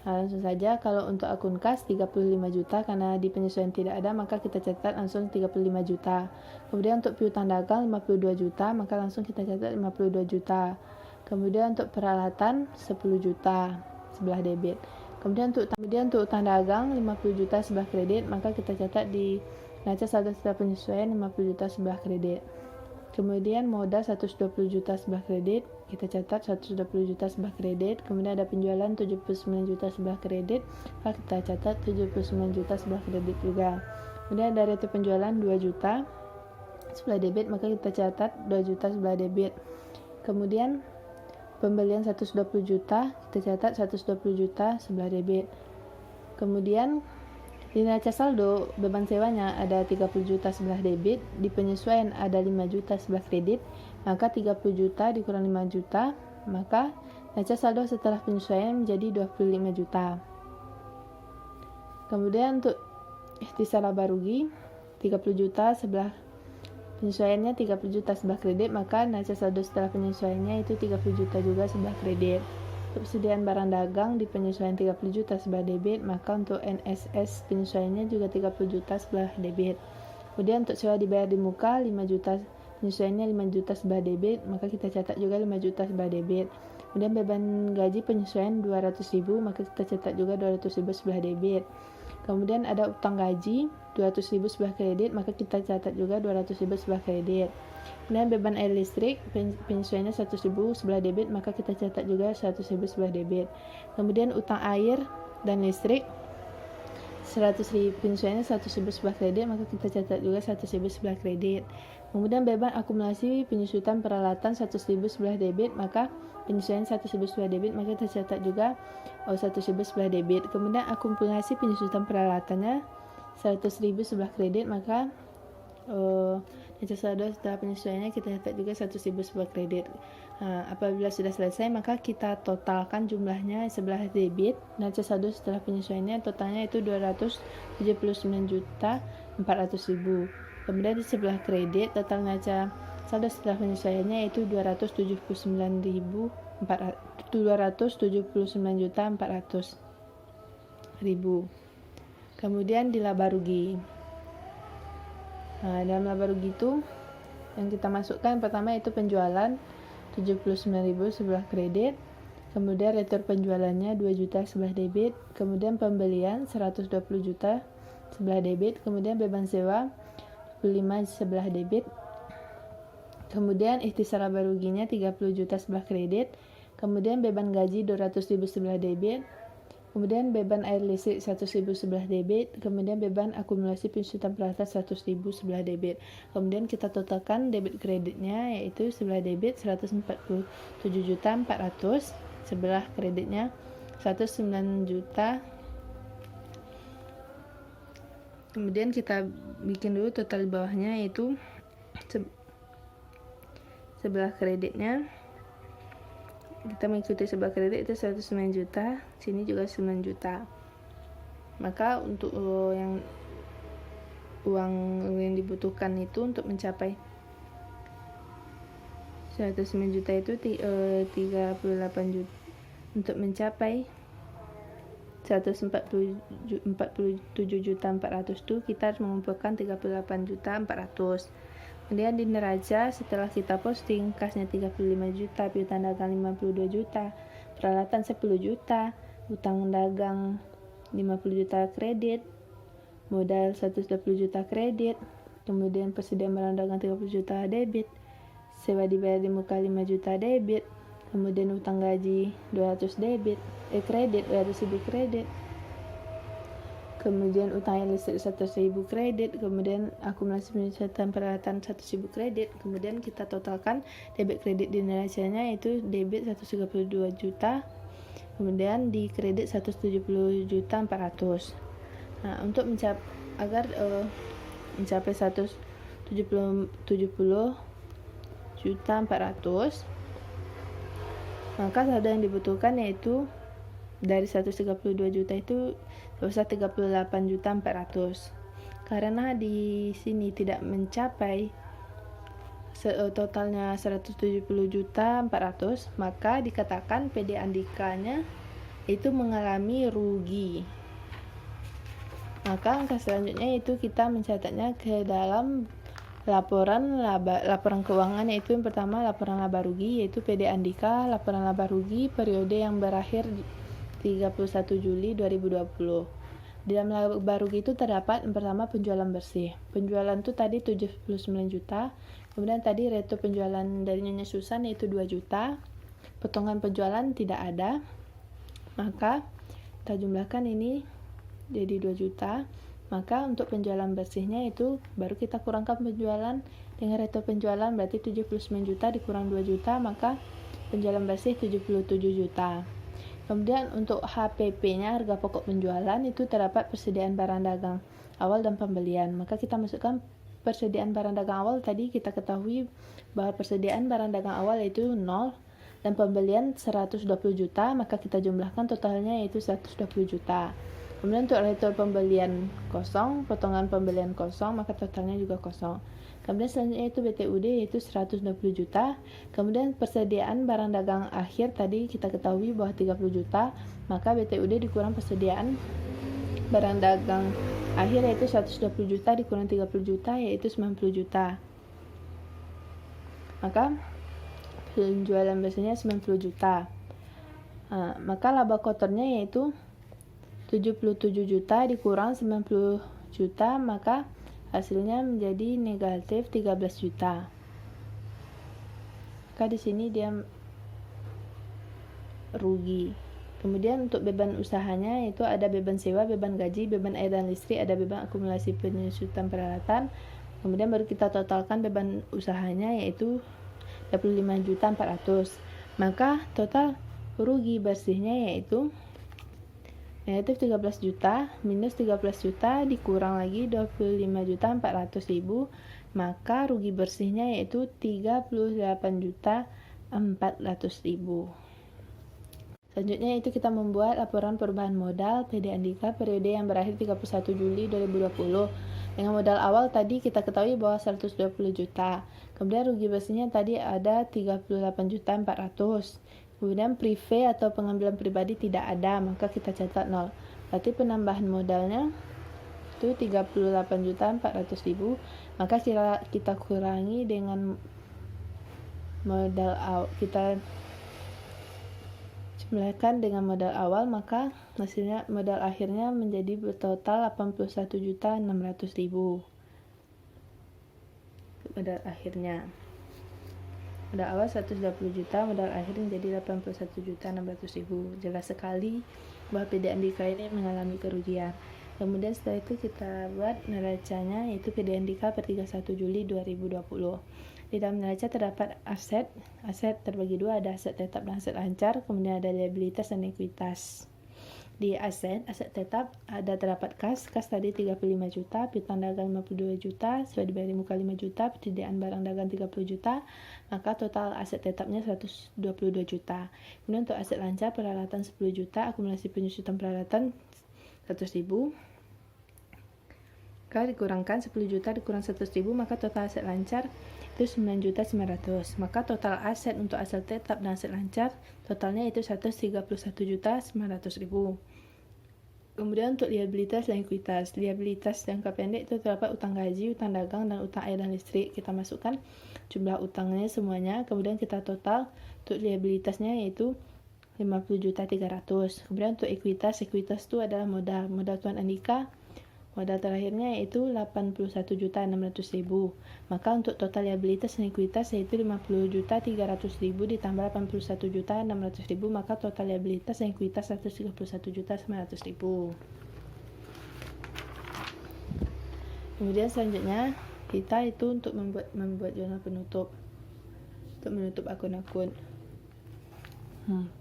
langsung saja, kalau untuk akun kas 35 juta karena di penyesuaian tidak ada, maka kita catat langsung 35 juta. Kemudian untuk piutang dagang 52 juta, maka langsung kita catat 52 juta. Kemudian untuk peralatan 10 juta sebelah debit. Kemudian untuk utang dagang 50 juta sebelah kredit, maka kita catat di neraca saldo setelah penyesuaian 50 juta sebelah kredit. Kemudian modal 120 juta sebelah kredit, kita catat 120 juta sebelah kredit. Kemudian ada penjualan 79 juta sebelah kredit, maka kita catat 79 juta sebelah kredit juga. Kemudian ada retur penjualan 2 juta sebelah debit, maka kita catat 2 juta sebelah debit. Kemudian pembelian 120 juta, kita catat 120 juta sebelah debit. Kemudian di neraca saldo beban sewanya ada 30 juta sebelah debit, di penyesuaian ada 5 juta sebelah kredit, maka 30 juta dikurang 5 juta, maka neraca saldo setelah penyesuaian menjadi 25 juta. Kemudian untuk ikhtisar laba rugi 30 juta sebelah penyesuaiannya 30 juta sebelah kredit, maka neraca saldo setelah penyesuaiannya itu 30 juta juga sebelah kredit. Untuk persediaan barang dagang di penyesuaian 30 juta sebelah debit, maka untuk NSS penyesuaiannya juga 30 juta sebelah debit. Kemudian untuk sewa dibayar di muka 5 juta, penyesuaiannya 5 juta sebelah debit, maka kita catat juga 5 juta sebelah debit. Kemudian beban gaji penyesuaian 200.000, maka kita catat juga 200.000 sebelah debit. Kemudian ada utang gaji 200.000 sebelah kredit, maka kita catat juga 200.000 sebelah kredit. Kemudian beban air listrik penyesuaiannya 100.000 sebelah debit, maka kita catat juga 100.000 sebelah debit. Kemudian utang air dan listrik 100.000 penyesuaiannya 100.000 sebelah kredit, maka kita catat juga 100.000 sebelah kredit. Kemudian beban akumulasi penyusutan peralatan 100.000 sebelah debit, maka penyesuaian 100.000 sebelah debit, maka kita catat juga 100.000 sebelah debit. Kemudian akumulasi penyusutan peralatannya 100.000 sebelah kredit, maka neraca saldo setelah penyesuaiannya kita catat juga 100.000 sebelah kredit. Apabila sudah selesai, maka kita totalkan jumlahnya sebelah debit. Neraca saldo setelah penyesuaiannya totalnya itu 279.400.000. Kemudian di sebelah kredit total neraca saldo setelah penyesuaiannya itu 279.400.000. Kemudian di laba rugi. Dalam laba rugi itu yang kita masukkan pertama itu penjualan 79.000 sebelah kredit, kemudian retur penjualannya 2 juta sebelah debit, kemudian pembelian 120 juta sebelah debit, kemudian beban sewa 25 sebelah debit, kemudian ikhtisar laba ruginya 30 juta sebelah kredit, kemudian beban gaji 200.000 sebelah debit, kemudian beban air listrik 100.000 sebelah debit, kemudian beban akumulasi penyusutan peralatan 100.000 sebelah debit. Kemudian kita totalkan debit kreditnya yaitu sebelah debit 147.400, sebelah kreditnya 109 juta. Kemudian kita bikin dulu total di bawahnya yaitu sebelah kreditnya, kita mengikuti sebelah kredit itu 109 juta, sini juga 9 juta. Maka untuk yang uang yang dibutuhkan itu untuk mencapai 109 juta itu 38 juta. Untuk mencapai 147.400 itu kita harus mengumpulkan 38.400. Kemudian di neraca setelah kita posting kasnya 35 juta, piutang dagang 52 juta, peralatan 10 juta, utang dagang 50 juta kredit, modal 120 juta kredit, kemudian persediaan barang dagang 30 juta debit, sewa dibayar di muka 5 juta debit, kemudian utang gaji 200 kredit 200.000 kredit, kemudian utang air listrik 100.000 kredit, kemudian akumulasi penyusutan peralatan 100.000 kredit, kemudian kita totalkan debit kredit di neracanya itu debit 132 juta, kemudian di kredit 170 juta 400. Nah, untuk agar mencapai 170 juta 400, maka saldo yang dibutuhkan yaitu dari 132 juta itu sebesar 38 juta 400. Karena di sini tidak mencapai totalnya 170 juta 400, maka dikatakan PD Andika-nya itu mengalami rugi. Maka angka selanjutnya itu kita mencatatnya ke dalam laporan keuangan, yaitu yang pertama laporan laba rugi, yaitu PD Andika laporan laba rugi periode yang berakhir 31 Juli 2020. Di dalam laba rugi itu terdapat yang pertama penjualan bersih. Penjualan itu tadi 79 juta. Kemudian tadi reto penjualan dari Nyonya Susan yaitu 2 juta. Potongan penjualan tidak ada. Maka kita jumlahkan ini jadi 2 juta. Maka untuk penjualan bersihnya itu baru kita kurangkan penjualan dengan reto penjualan, berarti 79 juta dikurang 2 juta, maka penjualan bersih 77 juta. Kemudian untuk HPP-nya, harga pokok penjualan, itu terdapat persediaan barang dagang awal dan pembelian. Maka kita masukkan persediaan barang dagang awal, tadi kita ketahui bahwa persediaan barang dagang awal yaitu 0 dan pembelian 120 juta, maka kita jumlahkan totalnya yaitu 120 juta. Kemudian untuk retur pembelian kosong, potongan pembelian kosong, maka totalnya juga kosong. Kemudian selanjutnya itu BTUD yaitu 120 juta. Kemudian persediaan barang dagang akhir tadi kita ketahui bahwa 30 juta, maka BTUD dikurang persediaan barang dagang akhir yaitu 120 juta dikurang 30 juta yaitu 90 juta. Maka penjualan bersihnya 90 juta. Maka laba kotornya yaitu 77 juta dikurang 90 juta, maka hasilnya menjadi negatif 13 juta. Maka di sini dia rugi. Kemudian untuk beban usahanya itu ada beban sewa, beban gaji, beban air dan listrik, ada beban akumulasi penyusutan peralatan. Kemudian baru kita totalkan beban usahanya yaitu 25 juta 400. Maka total rugi bersihnya yaitu negatif 13 juta minus 13 juta dikurang lagi 25 juta 400 ribu, maka rugi bersihnya yaitu 38 juta 400 ribu. Selanjutnya itu kita membuat laporan perubahan modal PD Andika periode yang berakhir 31 Juli 2020. Dengan modal awal tadi kita ketahui bahwa 120 juta. Kemudian rugi bersihnya tadi ada 38 juta 400. Kemudian prive atau pengambilan pribadi tidak ada, maka kita catat 0. Berarti penambahan modalnya itu 38 juta 400 ribu, maka kita kurangi dengan modal awal, kita jumlahkan dengan modal awal, maka hasilnya modal akhirnya menjadi bertotal 81 juta 600 ribu. Modal akhirnya. Modal awal 120 juta, modal akhir menjadi 81 juta 600 ribu. Jelas sekali bahwa PD Andika ini mengalami kerugian. Kemudian setelah itu kita buat neracanya yaitu PD Andika per 31 Juli 2020. Di dalam neraca terdapat aset terbagi dua, ada aset tetap dan aset lancar, kemudian ada liabilitas dan ekuitas. Di aset tetap terdapat kas tadi 35 juta, piutang dagang 52 juta, sesuai dibayar muka 5 juta, persediaan barang dagang 30 juta, maka total aset tetapnya 122 juta. Kemudian untuk aset lancar peralatan 10 juta, akumulasi penyusutan peralatan 100 ribu. Maka dikurangkan 10 juta dikurang 100 ribu, maka total aset lancar itu 9 juta 900. Maka total aset untuk aset tetap dan aset lancar totalnya itu 131 juta 900 ribu. Kemudian untuk liabilitas dan ekuitas. Liabilitas jangka pendek itu terdapat utang gaji, utang dagang, dan utang air dan listrik. Kita masukkan jumlah utangnya semuanya, kemudian kita total untuk liabilitasnya yaitu 50 juta 300. Kemudian untuk ekuitas itu adalah modal Tuan Andika Modal terakhirnya yaitu 81.600.000. Maka untuk total liabilitas dan ekuitas yaitu 50.300.000 ditambah 81.600.000, maka total liabilitas dan ekuitas 131.900.000. Kemudian selanjutnya kita itu untuk membuat jurnal penutup untuk menutup akun-akun.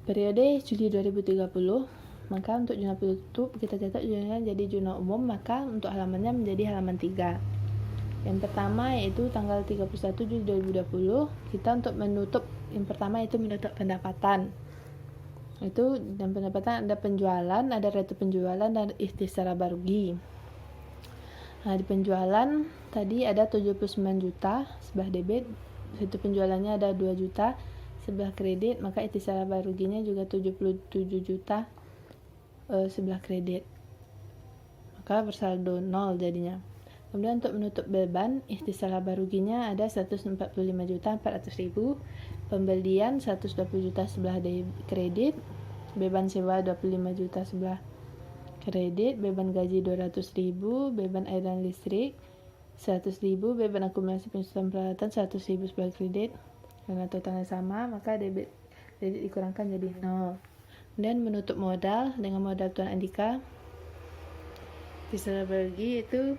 Periode Juli 2030. Maka untuk jurnal penutup kita cetak jurnalnya jadi jurnal umum, maka untuk halamannya menjadi halaman 3. Yang pertama yaitu tanggal 31 Juli 2020, kita untuk menutup yang pertama itu menutup pendapatan. Itu dan pendapatan ada penjualan, ada retu penjualan dan ikhtisaraba rugi. Nah, di penjualan tadi ada 79 juta sebelah debit, retu penjualannya ada 2 juta sebelah kredit, maka ikhtisaraba ruginya juga 77 juta sebelah kredit, maka bersaldo 0 jadinya. Kemudian untuk menutup beban, ikhtisaraba ruginya ada 145.400.000, pembelian 120 juta sebelah kredit, beban sewa 25 juta sebelah kredit, beban gaji 200.000, beban air dan listrik 100.000, beban akumulasi penyusutan peralatan 100.000 sebelah kredit. Karena totalnya sama, maka debit kredit dikurangkan jadi 0. Dan menutup modal dengan modal Tuan Andika ikhtisaraba rugi itu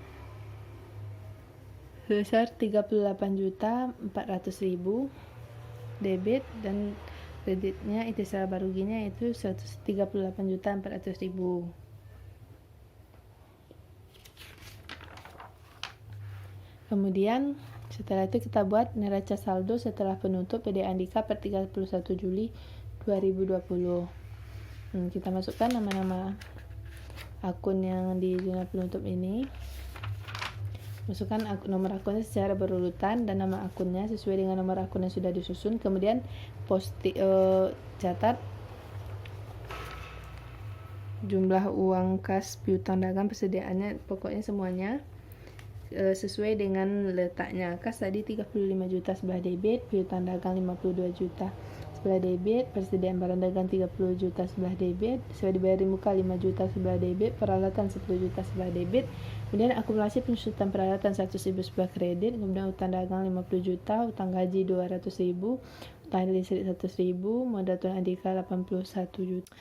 sebesar 38.400.000 debit, dan kreditnya ikhtisaraba ruginya itu 138.400.000. Kemudian setelah itu kita buat neraca saldo setelah penutup PD Andika per 31 Juli 2020. Kita masukkan nama-nama akun yang di jurnal penutup ini. Masukkan nomor akunnya secara berurutan dan nama akunnya sesuai dengan nomor akun yang sudah disusun. Kemudian catat jumlah uang kas piutang dagang persediaannya, pokoknya semuanya sesuai dengan letaknya. Kas tadi 35 juta sebelah debit, piutang dagang 52 juta sebelah debit, persediaan barang dagang 30 juta sebelah debit, sesuai dibayar di muka 5 juta sebelah debit, peralatan 10 juta sebelah debit, kemudian akumulasi penyusutan peralatan 100.000 sebelah kredit, kemudian utang dagang 50 juta, utang gaji 200.000, utang listrik 100.000, modal Tuan Andika 81 juta,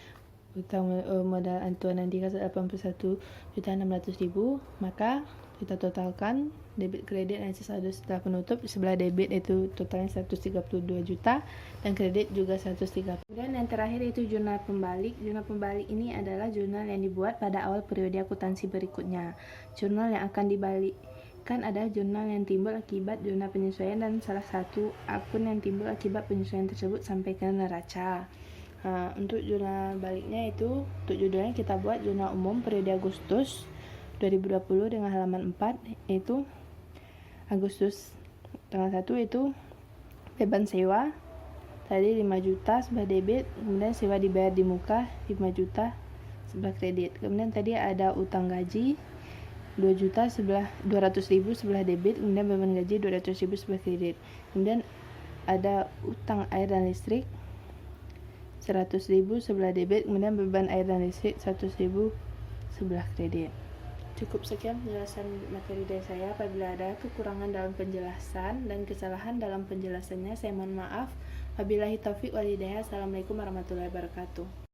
utang modal Tuan Andika 81.600.000, maka kita totalkan debit kredit dan saldo setelah penutup. Sebelah debit itu totalnya 132 juta dan kredit juga 130. Kemudian yang terakhir itu jurnal pembalik. Jurnal pembalik ini adalah jurnal yang dibuat pada awal periode akuntansi berikutnya. Jurnal yang akan dibalikkan adalah jurnal yang timbul akibat jurnal penyesuaian dan salah satu akun yang timbul akibat penyesuaian tersebut sampai ke neraca. Untuk jurnal baliknya itu untuk judulnya kita buat jurnal umum periode Agustus 2020 dengan halaman 4, yaitu Agustus tanggal 1 itu beban sewa tadi 5 juta sebelah debit, kemudian sewa dibayar di muka 5 juta sebelah kredit. Kemudian tadi ada utang gaji 200.000 sebelah debit, kemudian beban gaji 200.000 sebelah kredit. Kemudian ada utang air dan listrik 100.000 sebelah debit, kemudian beban air dan listrik 100.000 sebelah kredit. Cukup sekian penjelasan materi dari saya. Apabila ada kekurangan dalam penjelasan dan kesalahan dalam penjelasannya, saya mohon maaf. Wabillahi taufik wal hidayah. Assalamualaikum warahmatullahi wabarakatuh.